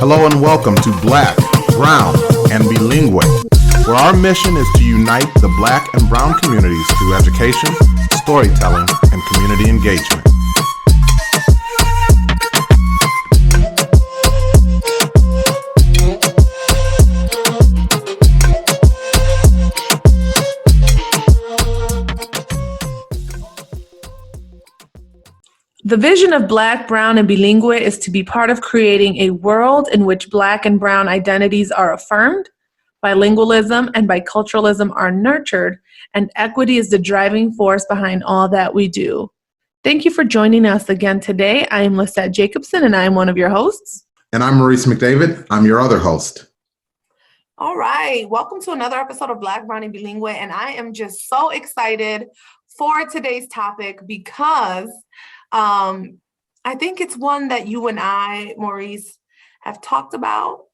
Hello and welcome to Black, Brown, and Bilingue, where our mission is to unite the Black and Brown communities through education, storytelling, and community engagement. The vision of Black, Brown, and Bilingue is to be part of creating a world in which Black and Brown identities are affirmed, bilingualism and biculturalism are nurtured, and equity is the driving force behind all that we do. Thank you for joining us again today. I am Lissette Jacobson, and I am one of your hosts. And I'm Maurice McDavid. I'm your other host. All right. Welcome to another episode of Black, Brown, and Bilingue, and I am just so excited for today's topic because I think it's one that you and I, Maurice, have talked about,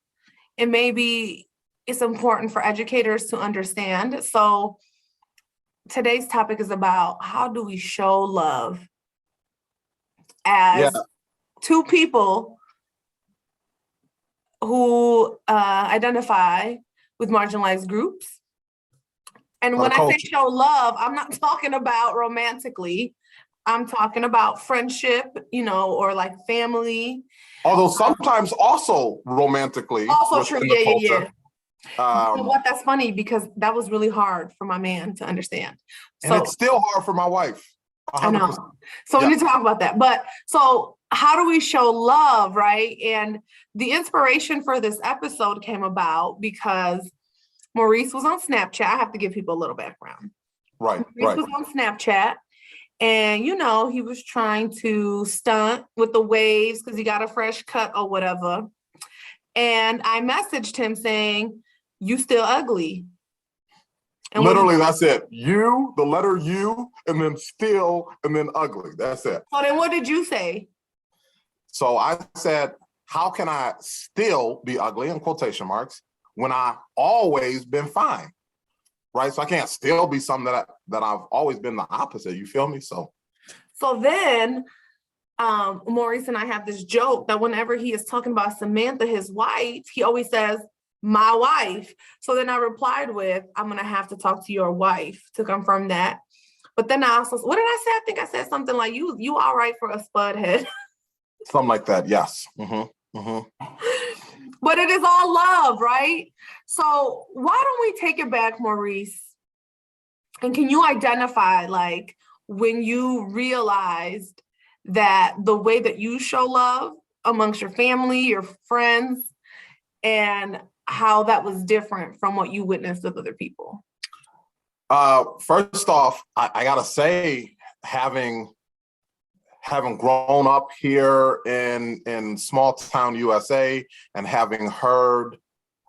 and maybe it's important for educators to understand. So today's topic is about how do we show love as two people who identify with marginalized groups. And when I say show love, I'm not talking about romantically. I'm talking about friendship, or like family. Although sometimes also romantically. Also true, yeah. But That's funny because that was really hard for my man to understand. And it's still hard for my wife. 100%. I know. So we need to talk about that. But so how do we show love, right? And the inspiration for this episode came about because Maurice was on Snapchat. I have to give people a little background. Right. Maurice was on Snapchat. And, he was trying to stunt with the waves because he got a fresh cut or whatever. And I messaged him saying, "You still ugly." And literally, that's it. You, the letter U, and then still, and then ugly. That's it. So then what did you say? So I said, how can I still be ugly, in quotation marks, when I always been fine? Right, so I can't still be something that I've always been the opposite. You feel me? So then Maurice and I have this joke that whenever he is talking about Samantha, his wife, he always says, "My wife." So then I replied with, "I'm gonna have to talk to your wife to confirm that." But then I also, what did I say? I think I said something like, "You all right for a spud head?" Something like that. Yes. Mm-hmm. But it is all love, right? So why don't we take it back, Maurice? And can you identify, like, when you realized that the way that you show love amongst your family, your friends, and how that was different from what you witnessed with other people? First off, I gotta say, having grown up here in small town USA and having heard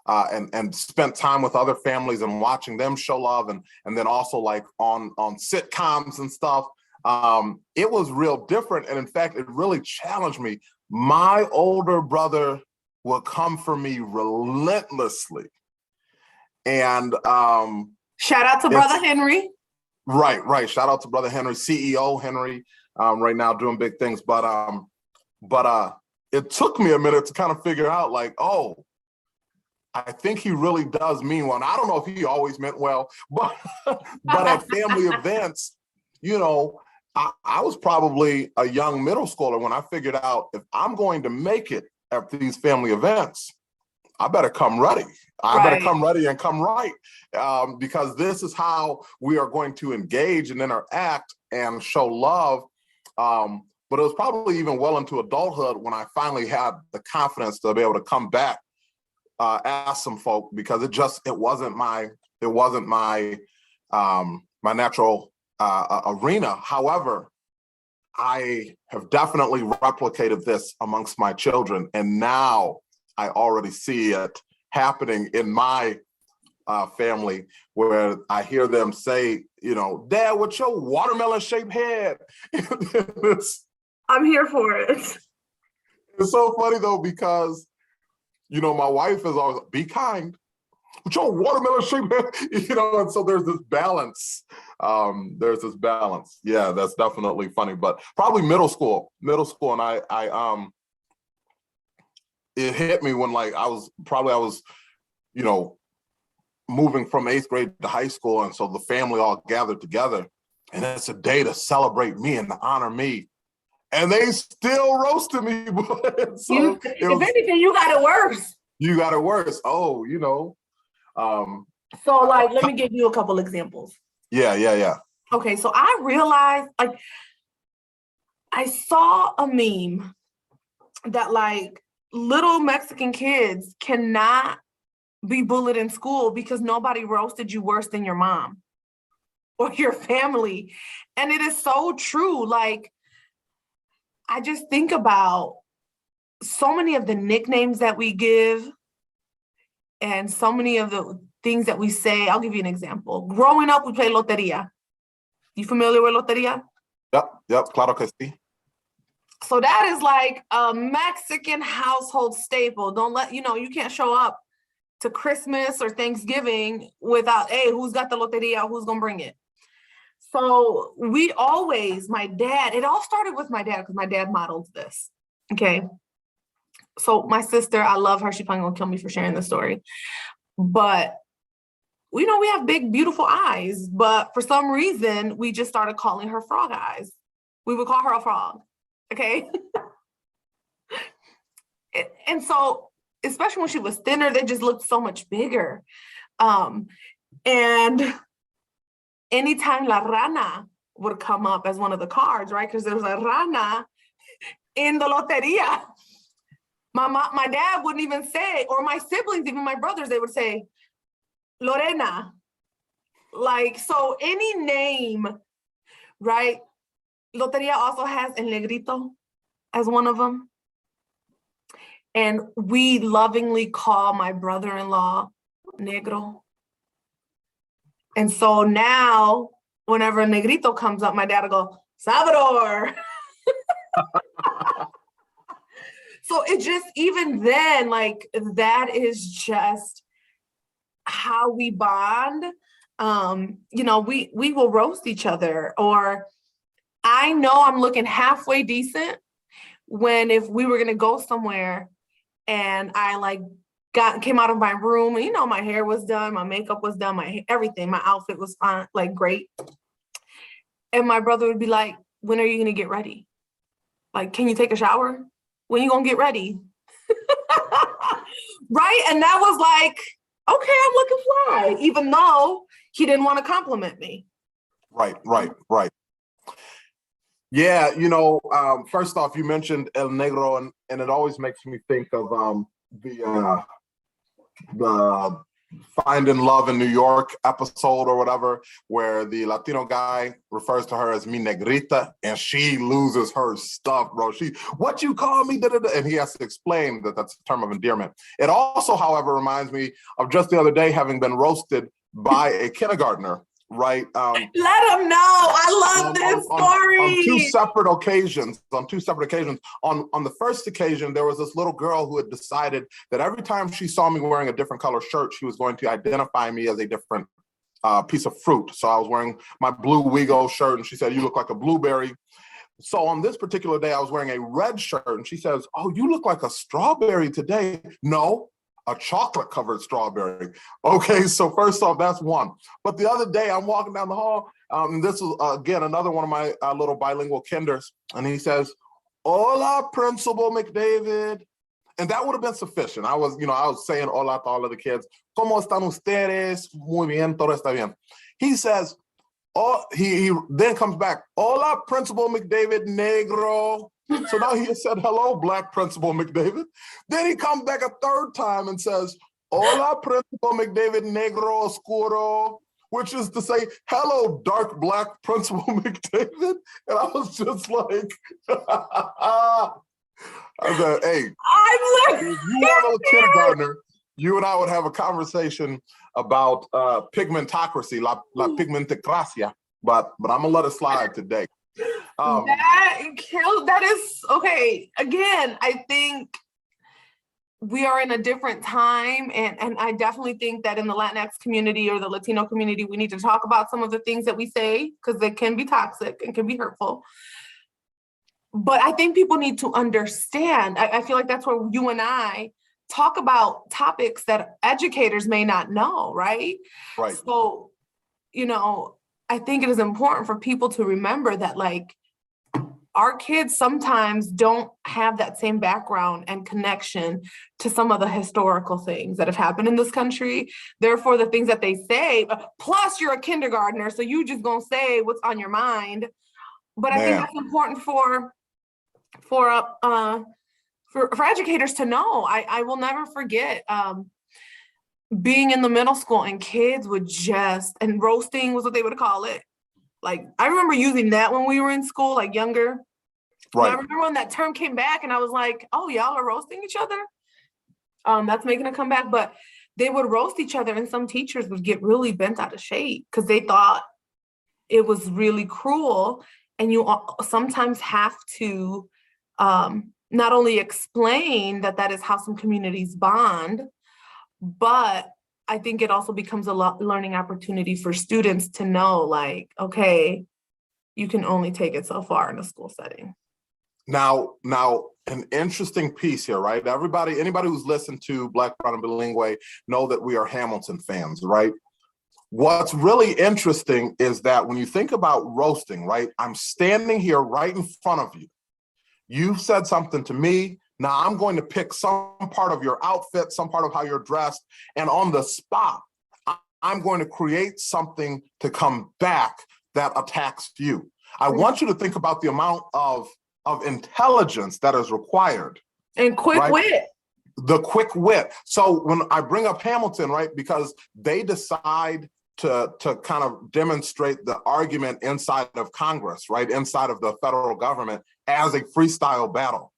and spent time with other families and watching them show love and then also like on sitcoms and stuff, it was real different. And in fact, it really challenged me. My older brother would come for me relentlessly. And shout out to Brother Henry. Right. Shout out to Brother Henry, CEO Henry. Right now doing big things, but it took me a minute to kind of figure out, like, oh, I think he really does mean well. And I don't know if he always meant well, but at family events, I was probably a young middle schooler when I figured out if I'm going to make it at these family events, I better come ready. Better come ready and come right, because this is how we are going to engage and interact and show love. But it was probably even well into adulthood when I finally had the confidence to be able to come back, ask some folk, because it wasn't my my natural arena. However, I have definitely replicated this amongst my children, and now I already see it happening in my family, where I hear them say, "Dad, what's your watermelon-shaped head?" I'm here for it. It's so funny though, because my wife is always, "Be kind. What's your watermelon-shaped head?" And so there's this balance. Yeah, that's definitely funny. But probably middle school, and I it hit me when like I was, you know, moving from 8th grade to high school. And so the family all gathered together, and it's a day to celebrate me and to honor me. And they still roasted me. So if anything, you got it worse. You got it worse. Oh, you know. So like, let me give you a couple examples. Yeah. Okay, so I realized, like, I saw a meme that like little Mexican kids cannot be bullied in school because nobody roasted you worse than your mom or your family. And it is so true. Like, I just think about so many of the nicknames that we give and so many of the things that we say. I'll give you an example. Growing up, we played loteria. You familiar with loteria? Yep, claro que sí. So that is like a Mexican household staple. Don't let, you know, you can't show up to Christmas or Thanksgiving without, hey, who's got the loteria? Who's gonna bring it? So we always, my dad, it all started with my dad because my dad modeled this. Okay. So my sister, I love her. She's probably gonna kill me for sharing this story. But we know we have big, beautiful eyes, but for some reason, we just started calling her frog eyes. We would call her a frog. Okay. And so, especially when she was thinner, they just looked so much bigger. And anytime La Rana would come up as one of the cards, right? Because there was a rana in the loteria. My dad wouldn't even say, or my siblings, even my brothers, they would say, Lorena. Like, so any name, right? Loteria also has El Negrito as one of them. And we lovingly call my brother-in-law Negro. And so now, whenever a Negrito comes up, my dad will go, Salvador. So it just, even then, like, that is just how we bond. You know, we will roast each other, or I know I'm looking halfway decent when if we were gonna go somewhere and I like came out of my room and, you know, my hair was done, my makeup was done, everything, my outfit was fine, like great. And my brother would be like, when are you gonna get ready? Like, can you take a shower? When you gonna get ready? Right? And that was like, okay, I'm looking fly, even though he didn't want to compliment me. Right. Yeah, you know, first off, you mentioned El Negro, and it always makes me think of the Finding Love in New York episode or whatever, where the Latino guy refers to her as mi negrita, and she loses her stuff, bro. What you call me? Da-da-da. And he has to explain that that's a term of endearment. It also, however, reminds me of just the other day having been roasted by a kindergartner. Right. Let them know. I love this story. On two separate occasions. On the first occasion, there was this little girl who had decided that every time she saw me wearing a different color shirt, she was going to identify me as a different piece of fruit. So I was wearing my blue Wego shirt, and she said, "You look like a blueberry." So on this particular day, I was wearing a red shirt, and she says, "Oh, you look like a strawberry today." No. A chocolate covered strawberry. Okay, so first off, that's one. But the other day, I'm walking down the hall. This is, again, another one of my little bilingual kinders. And he says, "Hola, Principal McDavid." And that would have been sufficient. I was saying hola to all of the kids. ¿Cómo están ustedes? Muy bien, todo está bien. He says, oh, he then comes back, "Hola, Principal McDavid Negro." So now he said, "Hello, Black Principal McDavid." Then he comes back a third time and says, "Hola, Principal McDavid Negro Oscuro," which is to say, "Hello, dark Black Principal McDavid." And I was just like, I said, "Hey, if you were a kindergartner, you and I would have a conversation about pigmentocracy, la pigmentocracia." But I'm gonna let it slide today. That is okay. Again, I think we are in a different time, and I definitely think that in the Latinx community or the Latino community, we need to talk about some of the things that we say because they can be toxic and can be hurtful. But I think people need to understand. I feel like that's where you and I talk about topics that educators may not know, right? Right. So, I think it is important for people to remember that, like, our kids sometimes don't have that same background and connection to some of the historical things that have happened in this country. Therefore, the things that they say, plus you're a kindergartner, so you just gonna say what's on your mind. But I think that's important for educators to know. I will never forget being in the middle school and kids would and roasting was what they would call it. Like, I remember using that when we were in school, like younger. Right. And I remember when that term came back and I was like, oh, y'all are roasting each other? That's making a comeback. But they would roast each other and some teachers would get really bent out of shape because they thought it was really cruel. And you sometimes have to not only explain that is how some communities bond, but I think it also becomes a learning opportunity for students to know, like, okay, you can only take it so far in a school setting. Now, an interesting piece here, right? Anybody who's listened to Black, Brown, and Bilingual know that we are Hamilton fans, right? What's really interesting is that when you think about roasting, right? I'm standing here right in front of you. You've said something to me. Now I'm going to pick some part of your outfit, some part of how you're dressed, and on the spot, I'm going to create something to come back that attacks you. I want you to think about the amount of intelligence that is required. And quick wit. The quick wit. So when I bring up Hamilton, right, because they decide to kind of demonstrate the argument inside of Congress, right, inside of the federal government as a freestyle battle.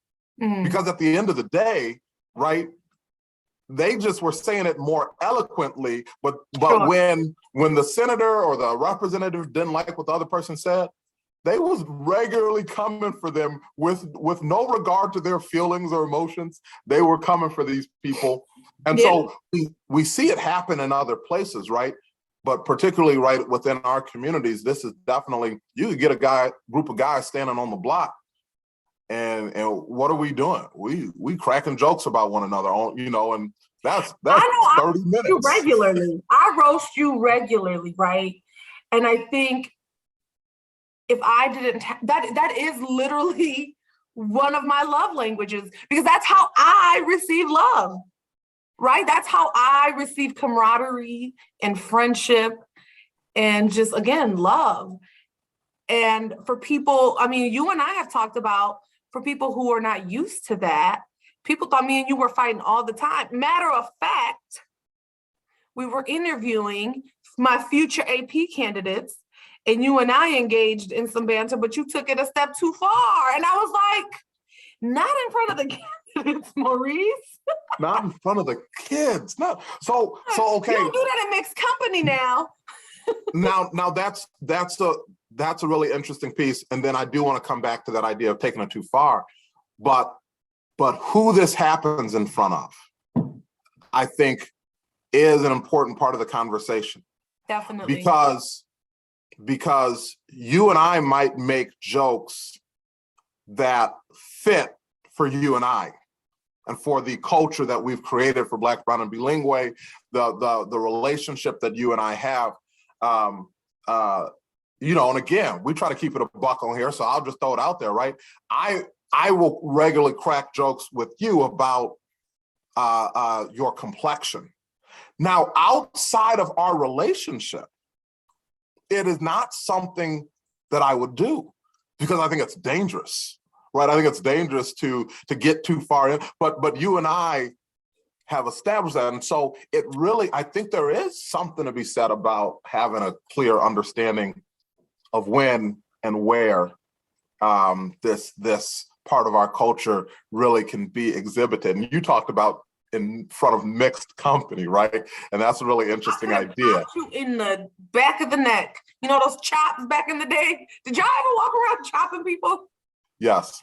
Because at the end of the day, right, they just were saying it more eloquently, but Sure. when the senator or the representative didn't like what the other person said, they was regularly coming for them with no regard to their feelings or emotions. They were coming for these people. And so we see it happen in other places, right? But particularly right within our communities, this is definitely, you could get a group of guys standing on the block. And what are we doing? We cracking jokes about one another, and that's 30 minutes. You regularly. I roast you regularly, right? And I think if I didn't, that is literally one of my love languages, because that's how I receive love, right? That's how I receive camaraderie and friendship and just, again, love. And for people, I mean, you and I have talked about, for people who are not used to that, people thought me and you were fighting all the time. Matter of fact, we were interviewing my future AP candidates and you and I engaged in some banter, but you took it a step too far. And I was like, not in front of the candidates, Maurice. Not in front of the kids. No. So okay. You don't do that in mixed company now. Now that's a really interesting piece. And then I do want to come back to that idea of taking it too far. But who this happens in front of, I think, is an important part of the conversation. Definitely. Because you and I might make jokes that fit for you and I, and for the culture that we've created for Black, Brown, and Bilingual, the relationship that you and I have. And again, we try to keep it a buck on here, so I'll just throw it out there, right? I will regularly crack jokes with you about your complexion. Now, outside of our relationship, it is not something that I would do because I think it's dangerous, right? I think it's dangerous to get too far in, but you and I have established that. And so it really, I think there is something to be said about having a clear understanding of when and where this part of our culture really can be exhibited. And you talked about in front of mixed company, right? And that's a really interesting idea. You in the back of the neck. You know those chops back in the day? Did y'all ever walk around chopping people? Yes.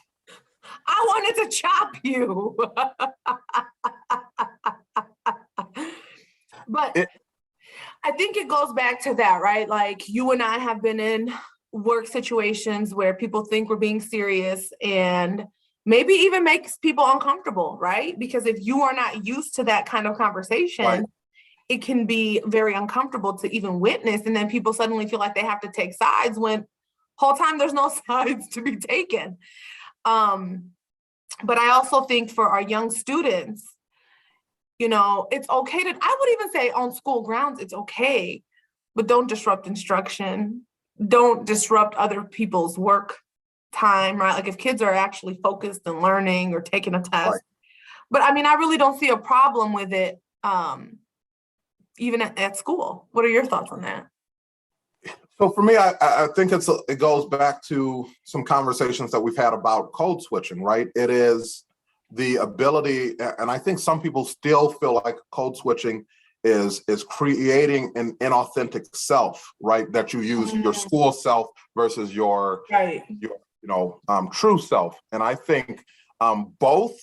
I wanted to chop you. But I think it goes back to that, right? Like, you and I have been in work situations where people think we're being serious and maybe even makes people uncomfortable, right? Because if you are not used to that kind of conversation, Right. it can be very uncomfortable to even witness. And then people suddenly feel like they have to take sides when whole time there's no sides to be taken. But I also think for our young students, it's okay to, I would even say on school grounds, it's okay, but don't disrupt instruction. Don't disrupt other people's work time, right? Like if kids are actually focused and learning or taking a test. Right. But I mean, I really don't see a problem with it, even at school. What are your thoughts on that? So for me, I think it goes back to some conversations that we've had about code switching, right? It is the ability, and I think some people still feel like code switching is creating an inauthentic self, right? That you use your school self versus your Right. true self. And I think both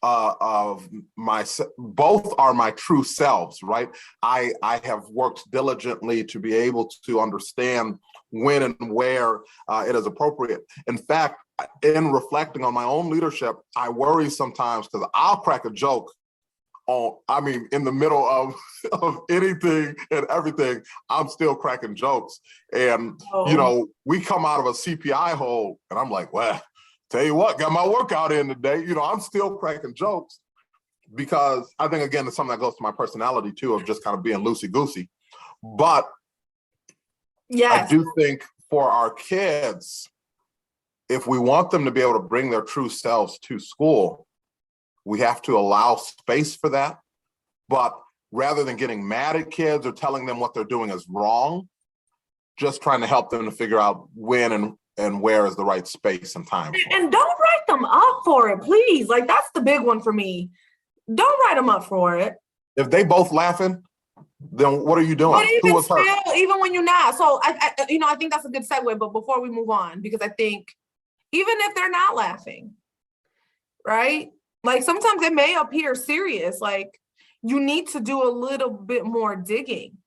are my true selves, right? I have worked diligently to be able to understand when and where it is appropriate. In fact, in reflecting on my own leadership, I worry sometimes because I'll crack a joke in the middle of anything and everything, I'm still cracking jokes. And, we come out of a CPI hole and I'm like, well, tell you what, got my workout in today. I'm still cracking jokes because I think, again, it's something that goes to my personality too, of just kind of being loosey-goosey. But yes. I do think for our kids, if we want them to be able to bring their true selves to school, we have to allow space for that. But rather than getting mad at kids or telling them what they're doing is wrong, just trying to help them to figure out when and where is the right space and time. And don't write them up for it, please. Like, that's the big one for me. Don't write them up for it. If they both laughing, then what are you doing? But even Who was hurt? still, even when you're not. So I think that's a good segue. But before we move on, because I think even if they're not laughing, right? Like sometimes it may appear serious. Like you need to do a little bit more digging.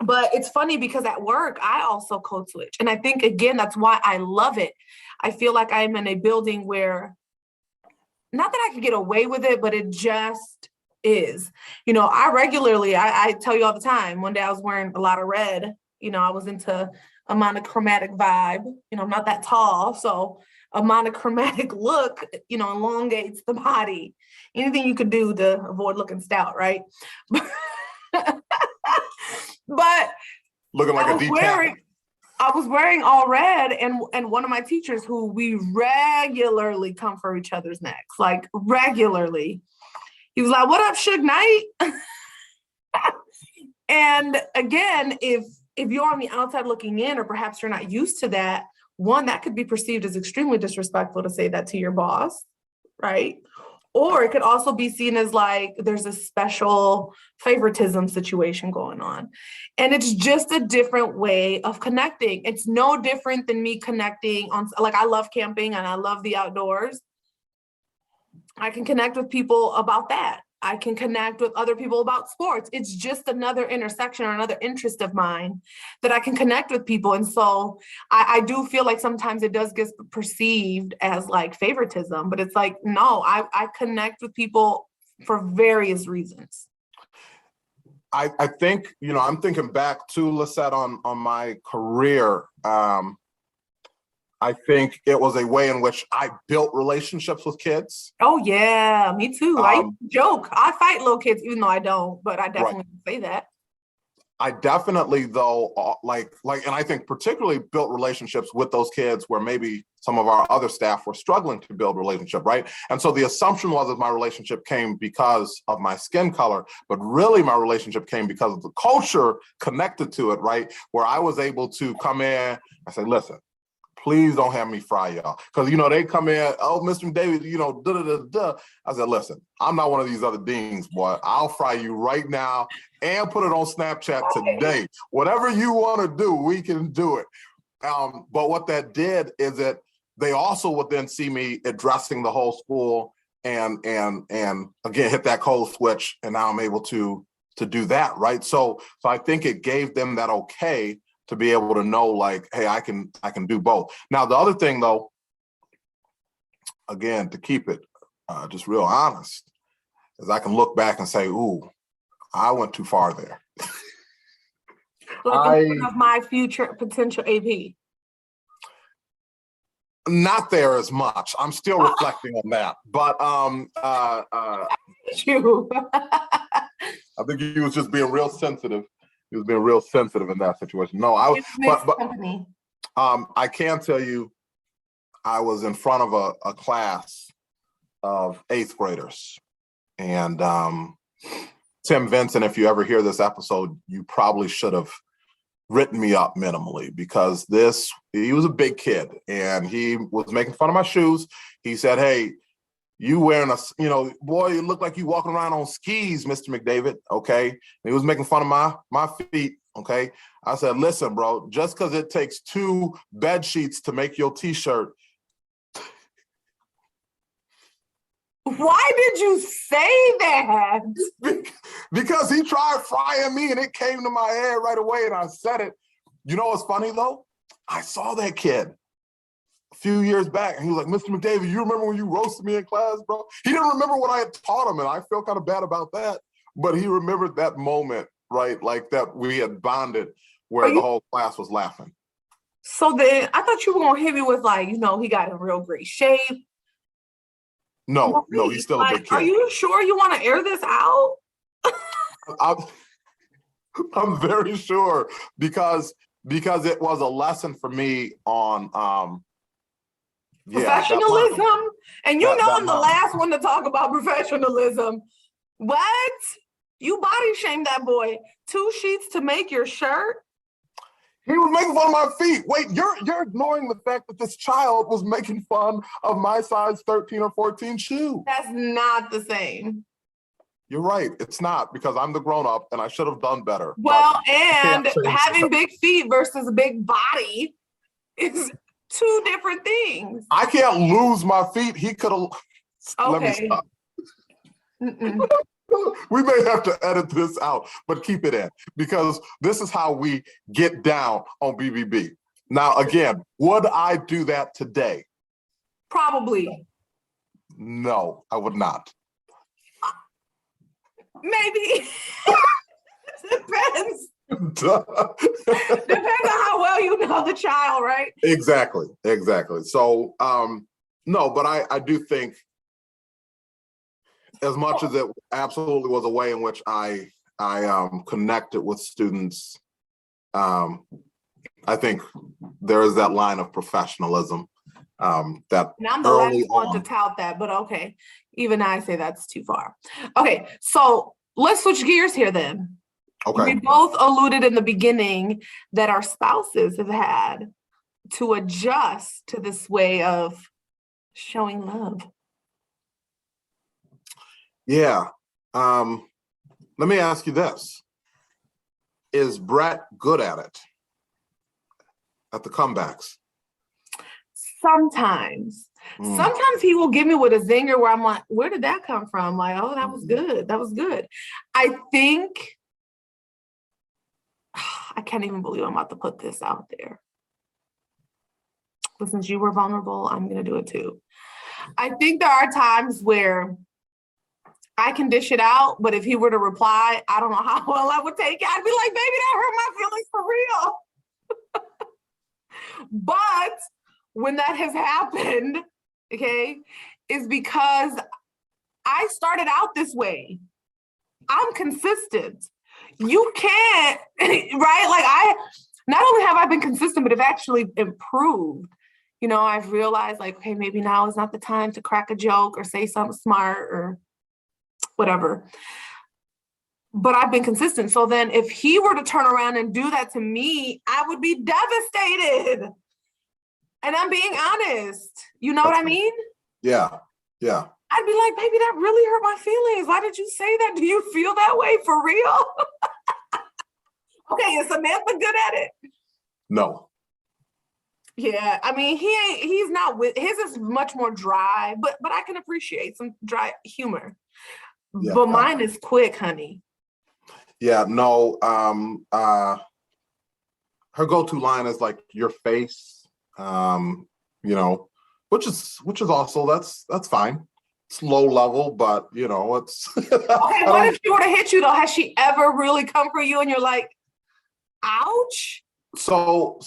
But it's funny because at work, I also code switch. And I think, again, that's why I love it. I feel like I'm in a building where, not that I could get away with it, but it just is. I tell you all the time, one day I was wearing a lot of red. I was into a monochromatic vibe. I'm not that tall. So a monochromatic look, elongates the body. Anything you could do to avoid looking stout, right? But looking like I was wearing all red, and one of my teachers, who we regularly come for each other's necks, like regularly, he was like, "What up, Suge Knight?" And again, if you're on the outside looking in, or perhaps you're not used to that, one, that could be perceived as extremely disrespectful to say that to your boss, right? Or it could also be seen as like there's a special favoritism situation going on. And it's just a different way of connecting. It's no different than me connecting on, like, I love camping and I love the outdoors. I can connect with people about that. I can connect with other people about sports. It's just another intersection or another interest of mine that I can connect with people. And so I do feel like sometimes it does get perceived as like favoritism, but it's like, no, I connect with people for various reasons. I think, I'm thinking back to Lissette on my career. I think it was a way in which I built relationships with kids. Oh yeah, me too. I joke. I fight little kids, even though I don't, but I definitely say that. I definitely, though, and I think particularly built relationships with those kids where maybe some of our other staff were struggling to build relationship, right? And so the assumption was that my relationship came because of my skin color, but really my relationship came because of the culture connected to it, right? Where I was able to come in, I say, listen, please don't have me fry y'all. Because, they come in, oh, Mr. McDavid, da-da-da-da. I said, listen, I'm not one of these other deans, boy. I'll fry you right now and put it on Snapchat today. Whatever you want to do, we can do it. But what that did is that they also would then see me addressing the whole school and again, hit that code switch. And now I'm able to do that, right? So I think it gave them that okay to be able to know like, hey, I can do both. Now, the other thing though, again, to keep it just real honest, is I can look back and say, ooh, I went too far there. Like of my future potential AP. Not there as much. I'm still reflecting on that. But You. I think he was just being real sensitive. He was being real sensitive in that situation. No, I was, but I can tell you, I was in front of a class of 8th graders, and Tim Vincent, if you ever hear this episode, you probably should have written me up minimally, because he was a big kid and he was making fun of my shoes. He said, hey, you wearing boy, you look like you walking around on skis, Mr. McDavid. Okay. And he was making fun of my feet. Okay. I said, listen, bro, just because it takes 2 bed sheets to make your t-shirt. Why did you say that? Because he tried frying me and it came to my head right away and I said it. You know what's funny though? I saw that kid a few years back and he was like, Mr. McDavid, you remember when you roasted me in class, bro? He didn't remember what I had taught him and I felt kind of bad about that. But he remembered that moment, right? Like that we had bonded where the whole class was laughing. So then I thought you were going to hit me with like, he got in real great shape. No, he's still a big kid. Are you sure you want to air this out? I'm very sure because it was a lesson for me on professionalism. And I'm the last one to talk about professionalism. What? You body shamed that boy. 2 sheets to make your shirt? He was making fun of my feet. Wait, you're ignoring the fact that this child was making fun of my size 13 or 14 shoe. That's not the same. You're right. It's not, because I'm the grown-up and I should have done better. Well, and having big feet versus a big body is 2 different things. I can't lose my feet. He could have. Okay. Let me stop. We may have to edit this out, but keep it in, because this is how we get down on BBB. Now, again, would I do that today? Probably. No, I would not. Maybe. Depends. Depends on how well you know the child, right? Exactly. So, no, but I do think, as much as it absolutely was a way in which I connected with students, I think there is that line of professionalism that. And I'm the last one to tout that, but okay. Even I say that's too far. Okay, so let's switch gears here then. Okay. We both alluded in the beginning that our spouses have had to adjust to this way of showing love. Yeah. Let me ask you this. Is Brett good at it? At the comebacks? Sometimes. Sometimes he will give me with a zinger where I'm like, where did that come from? Like, oh, that was good. That was good. I think, I can't even believe I'm about to put this out there. But since you were vulnerable, I'm going to do it too. I think there are times where I can dish it out, but if he were to reply, I don't know how well I would take it. I'd be like, baby, that hurt my feelings for real. But when that has happened, okay, is because I started out this way. I'm consistent. You can't, right? Like not only have I been consistent, but have actually improved. I've realized like, okay, maybe now is not the time to crack a joke or say something smart or whatever. But I've been consistent. So then if he were to turn around and do that to me, I would be devastated. And I'm being honest. You know what I mean? Yeah. I'd be like, baby, that really hurt my feelings. Why did you say that? Do you feel that way for real? Okay, is Samantha good at it? No. Yeah, I mean, he's not with, his is much more dry, but I can appreciate some dry humor. Yeah, but mine is quick, honey. Yeah, no, her go-to line is like your face, which is also that's fine. It's low level, but it's Okay, what if she were to hit you though? Has she ever really come for you and you're like, ouch? So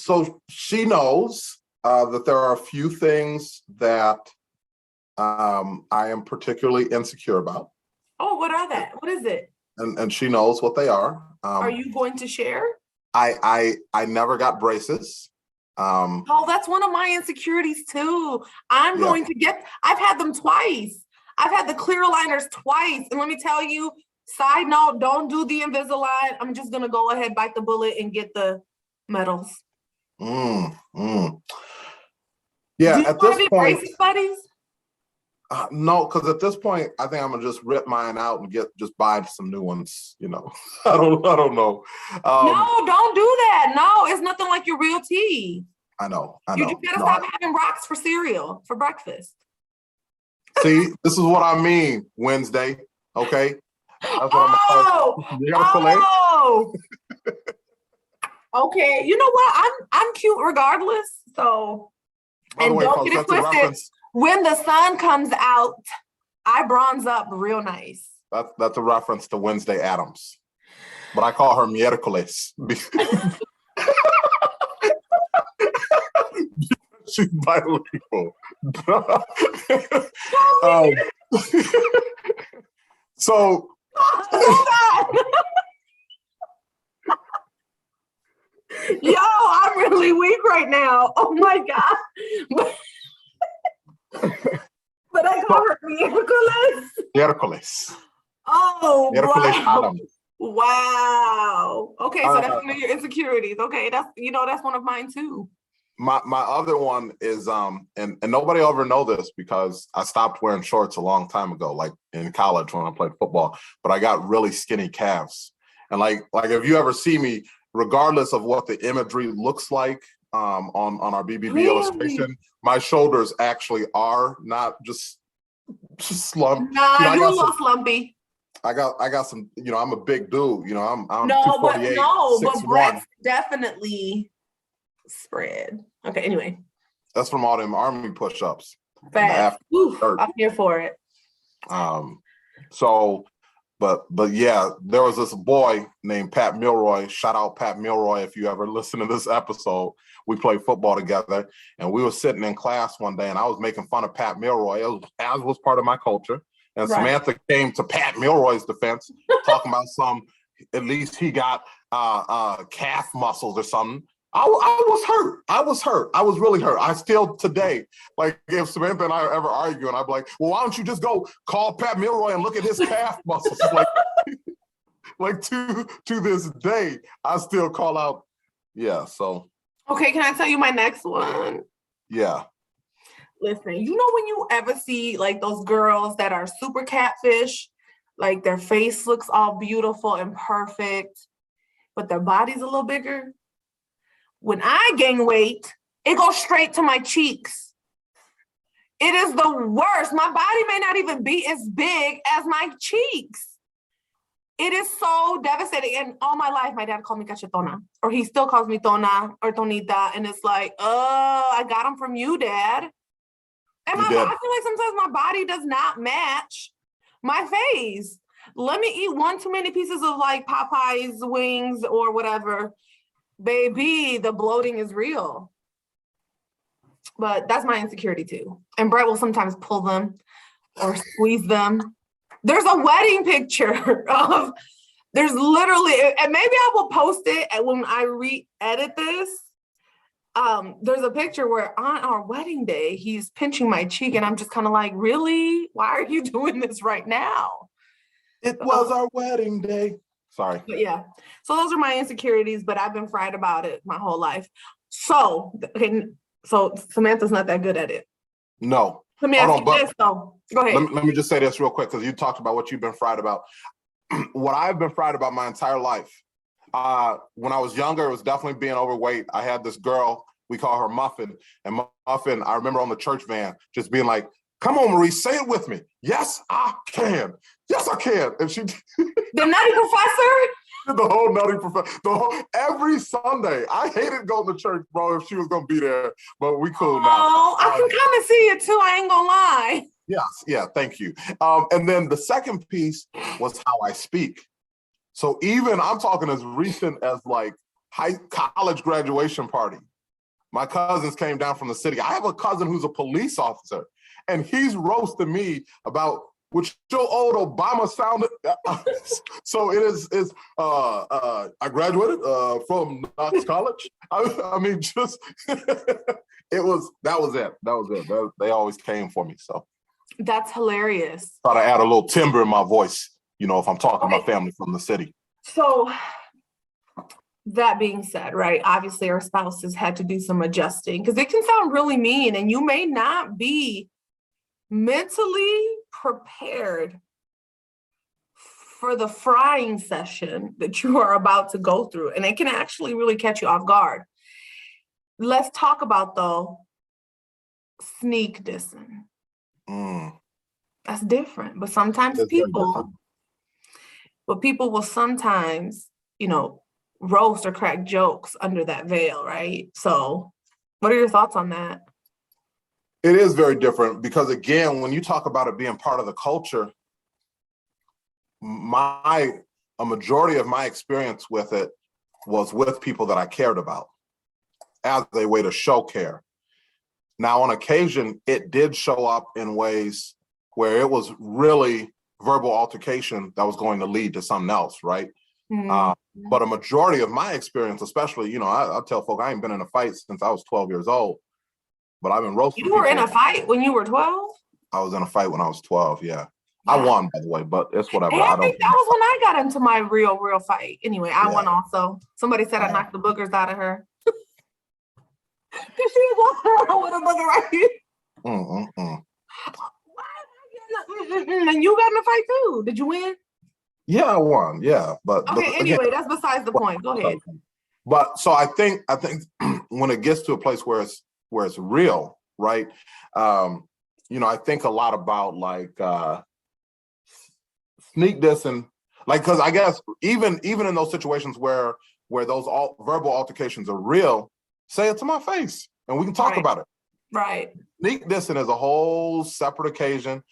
she knows that there are a few things that I am particularly insecure about. Oh, what are that? What is it? And she knows what they are. Are you going to share? I never got braces. Oh, that's one of my insecurities too. I've had them twice. I've had the clear aligners twice. And let me tell you, side note, don't do the Invisalign. I'm just going to go ahead, bite the bullet and get the metals. Yeah, do you at this be point, braces buddies? No, because at this point, I think I'm gonna just rip mine out and just buy some new ones. I don't know. No, don't do that. No, it's nothing like your real teeth. I know. You just gotta stop having rocks for cereal for breakfast. See, this is what I mean. Wednesday, okay. That's what you gotta Okay, you know what? I'm cute regardless. So, and don't get it twisted. When the sun comes out, I bronze up real nice. That's a reference to Wednesday Addams, but I call her Miércoles. She's bilingual. So. Yo, I'm really weak right now. Oh my God. But I call her Miércoles. Miércoles. Oh, wow. Wow. Okay, so that's one of your insecurities. Okay, that's one of mine too. My other one is and nobody will ever know this because I stopped wearing shorts a long time ago, like in college when I played football. But I got really skinny calves, and like if you ever see me, regardless of what the imagery looks like on our BBB illustration, my shoulders actually are not just slumped. Nah, you're a little slumpy. I got some. I'm a big dude. I'm no, but 6'1". breasts definitely spread. Okay, anyway. That's from all them army push-ups. Fast. I'm here for it. But yeah, there was this boy named Pat Milroy. Shout out Pat Milroy if you ever listen to this episode. We played football together, and we were sitting in class one day, and I was making fun of Pat Milroy, as was part of my culture. And right. Samantha came to Pat Milroy's defense, talking about at least he got calf muscles or something. I was hurt. I was really hurt. I still today, like if Samantha and I ever argue and I'm like, well, why don't you just go call Pat Milroy and look at his calf muscles? like to this day, I still call out. Yeah. So. Okay. Can I tell you my next one? Yeah. Listen, when you ever see like those girls that are super catfish, like their face looks all beautiful and perfect, but their body's a little bigger. When I gain weight, it goes straight to my cheeks. It is the worst. My body may not even be as big as my cheeks. It is so devastating. And all my life, my dad called me cachetona, or he still calls me tona or tonita. And it's like, I got them from you, Dad. And I feel like sometimes my body does not match my face. Let me eat one too many pieces of like Popeye's wings or whatever. Baby, the bloating is real. But that's my insecurity too. And Brett will sometimes pull them or squeeze them. There's a wedding picture there's literally, and maybe I will post it when I re-edit this. There's a picture where on our wedding day, he's pinching my cheek and I'm just kind of like, really? Why are you doing this right now? It was our wedding day. Sorry. But yeah. So those are my insecurities, but I've been fried about it my whole life. So Samantha's not that good at it. No. Let me ask you this though. Go ahead. Let me just say this real quick because you talked about what you've been fried about. What I've been fried about my entire life. When I was younger, it was definitely being overweight. I had this girl, we call her Muffin. And Muffin, I remember on the church van just being like, come on, Maurice, say it with me. Yes, I can. Yes, I can. And she the nutty professor? The whole nutty professor. Every Sunday. I hated going to church, bro, if she was gonna be there, but we cool now. Oh, I can kind of see it too. I ain't gonna lie. Yes, yeah, thank you. And then the second piece was how I speak. So even I'm talking as recent as like college graduation party. My cousins came down from the city. I have a cousin who's a police officer, and he's roasting me about which your old Obama sounded. So it is. I graduated from Knox College. I mean, just that was it. They always came for me. So that's hilarious. Try to add a little timbre in my voice, you know, if I'm talking to my family from the city. So that being said, right, obviously our spouses had to do some adjusting because it can sound really mean and you may not be mentally prepared for the frying session that you are about to go through. And it can actually really catch you off guard. Let's talk about, though, sneak dissing. That's different. But sometimes people will sometimes, you know, roast or crack jokes under that veil, right? So what are your thoughts on that? It is very different because, again, when you talk about it being part of the culture, a majority of my experience with it was with people that I cared about as a way to show care. Now, on occasion, it did show up in ways where it was really verbal altercation that was going to lead to something else, right? But a majority of my experience, especially, you know, I tell folk I ain't been in a fight since I was 12 years old, but I've been roasting. You were in a fight when you were 12? I was in a fight when I was 12, yeah. I won, by the way, but it's whatever. Hey, I think that was when I got into my real fight. Anyway, I won also. Somebody said I knocked the boogers out of her. Because she was walking around with a booger right here. And you got in a fight too. Did you win? Yeah, I won. Yeah, but okay. Anyway, that's besides the point. Go ahead. But so I think when it gets to a place where it's real, right? You know, I think a lot about like sneak dissing, like because I guess even in those situations where those verbal altercations are real, say it to my face and we can talk about it. Right. Sneak dissing is a whole separate occasion,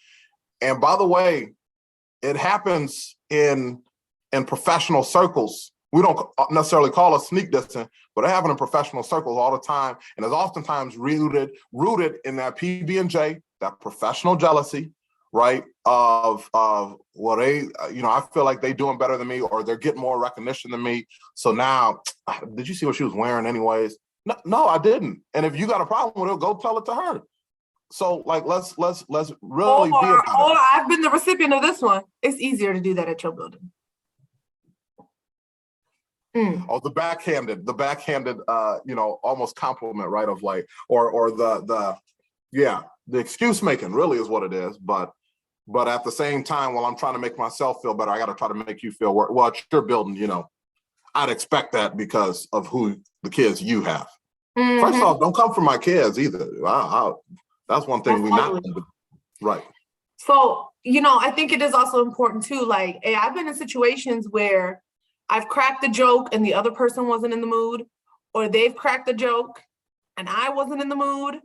and by the way, it happens in professional circles. We don't necessarily call it sneak dissing, but it happens in professional circles all the time, and is oftentimes rooted in that PB&J, that professional jealousy, right? Of well, they, you know, I feel like they're doing better than me, or they're getting more recognition than me. So now, did you see what she was wearing anyways? No, I didn't. And if you got a problem with it, go tell it to her. So like, let's really be about it. I've been the recipient of this one. It's easier to do that at your building. Oh, the backhanded, you know, almost compliment, right? Of like, or the excuse making really is what it is. But at the same time, while I'm trying to make myself feel better, I got to try to make you feel worse. Well, it's your building, you know, I'd expect that because of who the kids you have. First off, don't come for my kids either. That's one thing we not do. Right. So, you know, I think it is also important too. Like, hey, I've been in situations where I've cracked a joke and the other person wasn't in the mood, or they've cracked a joke and I wasn't in the mood,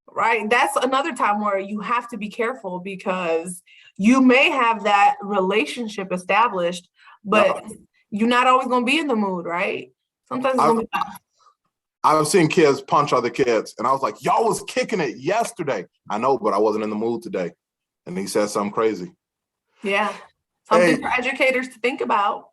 right? That's another time where you have to be careful because you may have that relationship established, but you're not always going to be in the mood, right? Sometimes it's going to be tough. I've seen kids punch other kids, and I was like, y'all was kicking it yesterday. I know, but I wasn't in the mood today. And he said something crazy. Yeah. Something for educators to think about.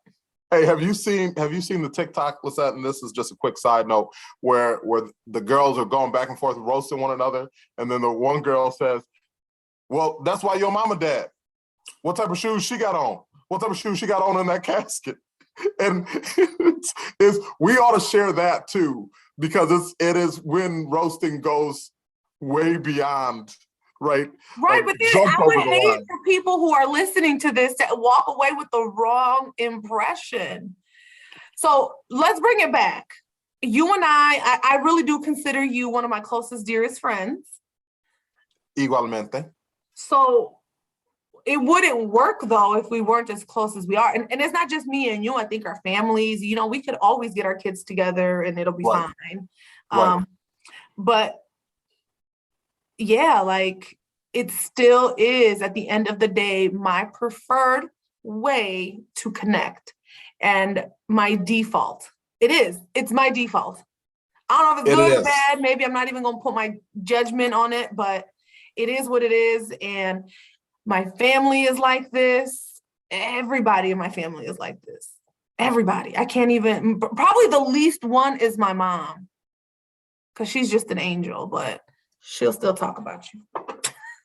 Hey, have you seen the TikTok, Lissette, and this is just a quick side note, where the girls are going back and forth roasting one another, and then the one girl says, well, that's why your mama dead. What type of shoes she got on? What type of shoes she got on in that casket? And we ought to share that too, because it is when roasting goes way beyond, right? Right, but then I would hate for people who are listening to this to walk away with the wrong impression. So let's bring it back. You and I really do consider you one of my closest, dearest friends. Igualmente. So it wouldn't work though if we weren't as close as we are. And it's not just me and you. I think our families, you know, we could always get our kids together and it'll be Right. fine. Right. But yeah, like it still is at the end of the day, my preferred way to connect and my default. It's my default. I don't know if it's It good or is. bad. Maybe I'm not even going to put my judgment on it, but it is what it is. And my family is like this. Everybody in my family is like this. Everybody. I can't even, probably the least one is my mom, because she's just an angel, but she'll still talk about you.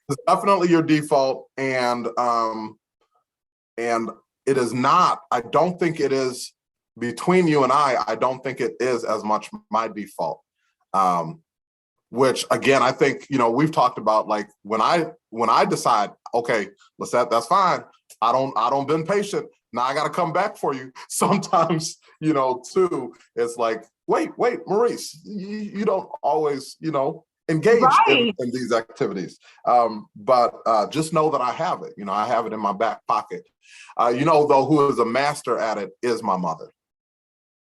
It's definitely your default, and it is not. I don't think it is between you and I don't think it is as much my default. Which again, I think, you know, we've talked about, like when I decide, okay, Lissette, that's fine. I don't been patient. Now I got to come back for you. Sometimes, you know, too, it's like, wait, Maurice, you don't always, you know, engage Right. in these activities. But just know that I have it. You know, I have it in my back pocket. You know, though, who is a master at it is my mother.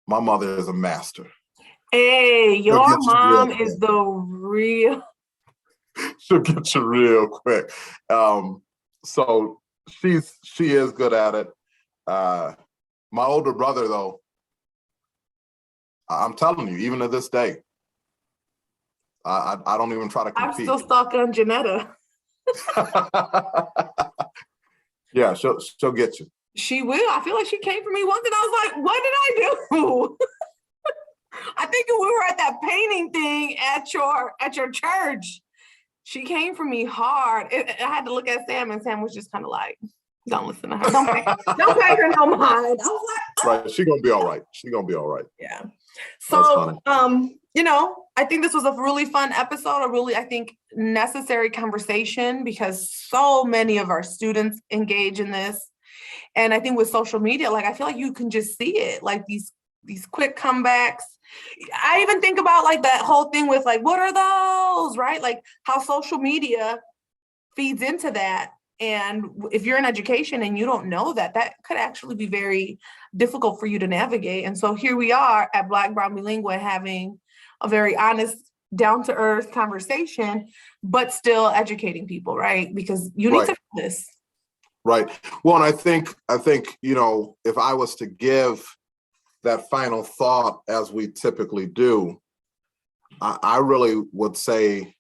My mother is a master. Hey, She'll your get you real mom quick. is the real. She'll get you real quick. So she is good at it. My older brother, though, I'm telling you, even to this day, I don't even try to I'm compete. still stuck on Janetta. Yeah, she'll get you. She will. I feel like she came for me once and I was like, what did I do? I think we were at that painting thing at your church. She came for me hard. I had to look at Sam, and Sam was just kind of like, don't listen to her. Don't pay her no mind. I was like, oh. Right. She's gonna be all right. She's gonna be all right. Yeah. So you know, I think this was a really fun episode, a really, I think, necessary conversation, because so many of our students engage in this. And I think with social media, like, I feel like you can just see it, like these quick comebacks. I even think about like that whole thing with like, what are those, right? Like how social media feeds into that. And if you're in education and you don't know that, that could actually be very difficult for you to navigate. And so here we are at Black Brown Bilingual having a very honest, down-to-earth conversation, but still educating people, right? Because you need to know this. Right. Well, and I think, you know, if I was to give that final thought, as we typically do, I really would say,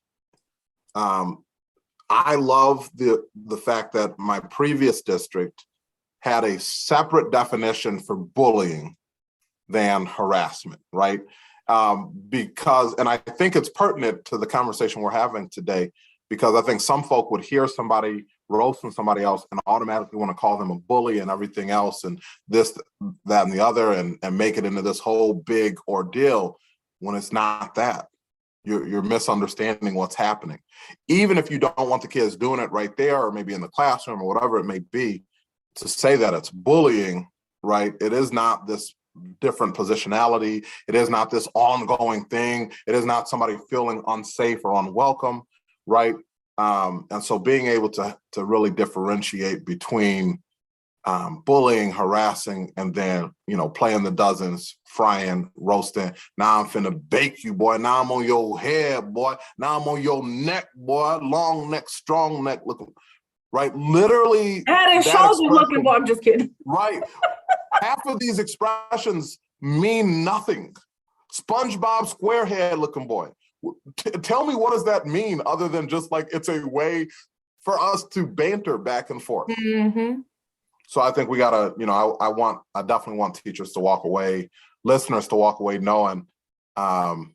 I love the fact that my previous district had a separate definition for bullying than harassment, right? Because, and I think it's pertinent to the conversation we're having today, because I think some folk would hear somebody roasting somebody else and automatically want to call them a bully and everything else, and this, that, and the other, and make it into this whole big ordeal, when it's not that. You're misunderstanding what's happening. Even if you don't want the kids doing it right there, or maybe in the classroom, or whatever it may be, to say that it's bullying, right? It is not this different positionality. It is not this ongoing thing. It is not somebody feeling unsafe or unwelcome, right? And so being able to really differentiate between bullying, harassing, and then, you know, playing the dozens, frying, roasting. Now I'm finna bake you, boy. Now I'm on your head, boy. Now I'm on your neck, boy. Long neck, strong neck, looking, right? Literally. Head and shoulders looking, boy. I'm just kidding. Right. Half of these expressions mean nothing. SpongeBob SquareHead looking boy. Tell me, what does that mean, other than just like it's a way for us to banter back and forth? Mm-hmm. So I think we gotta, you know, I definitely want teachers to walk away, listeners to walk away knowing that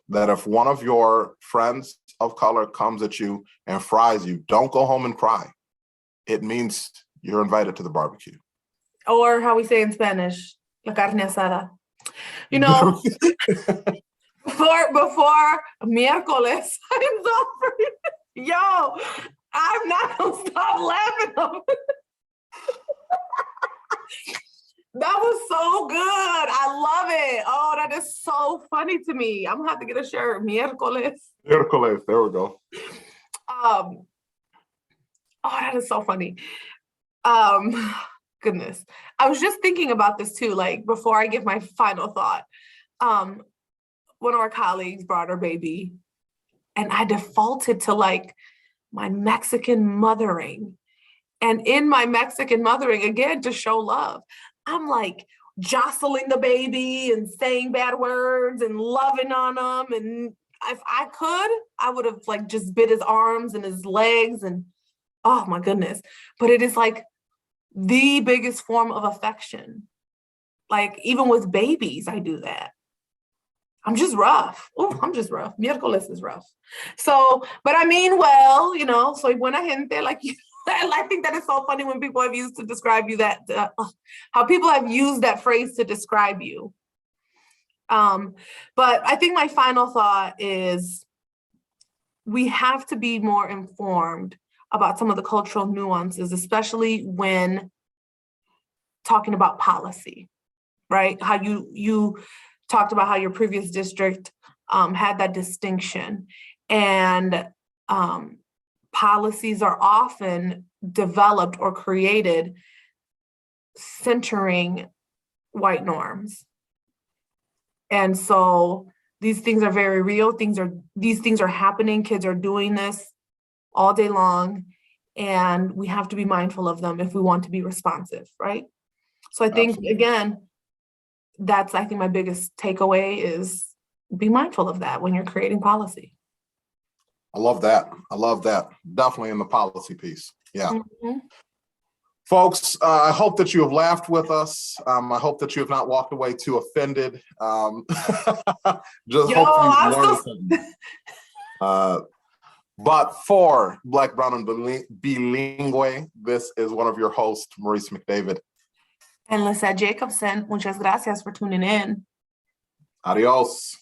if one of your friends of color comes at you and fries you, don't go home and cry. It means you're invited to the barbecue. Or how we say in Spanish, la carne asada. You know, before miércoles, I'm sorry. Yo, I'm not gonna stop laughing. That was so good. I love it. Oh, that is so funny to me. I'm gonna have to get a shirt. Miércoles. Miércoles. There we go. Oh, that is so funny. Goodness. I was just thinking about this too, like before I give my final thought. One of our colleagues brought her baby and I defaulted to like my Mexican mothering. And in my Mexican mothering, again, to show love, I'm like jostling the baby and saying bad words and loving on him. And if I could, I would have like just bit his arms and his legs and oh my goodness. But it is like the biggest form of affection. Like even with babies, I do that. I'm just rough. Oh, I'm just rough. Miércoles is rough. So, but I mean, well, you know, soy buena gente, like you. I think that is so funny when people have used to describe you that, how people have used that phrase to describe you. But I think my final thought is we have to be more informed about some of the cultural nuances, especially when talking about policy, right? How you talked about how your previous district had that distinction, and policies are often developed or created centering white norms. And so these things are very real. These things are happening. Kids are doing this all day long, and we have to be mindful of them if we want to be responsive, right? So I think, Absolutely. again, that's, I think my biggest takeaway is be mindful of that when you're creating policy. I love that. I love that. Definitely in the policy piece. Yeah. Mhm. Folks, I hope that you have laughed with us. I hope that you have not walked away too offended. Just Yo, hope you've I'm learned still something. But for Black, Brown, and Bilingue, this is one of your hosts, Maurice McDavid. and Lissette Jacobson. Muchas gracias for tuning in. Adios.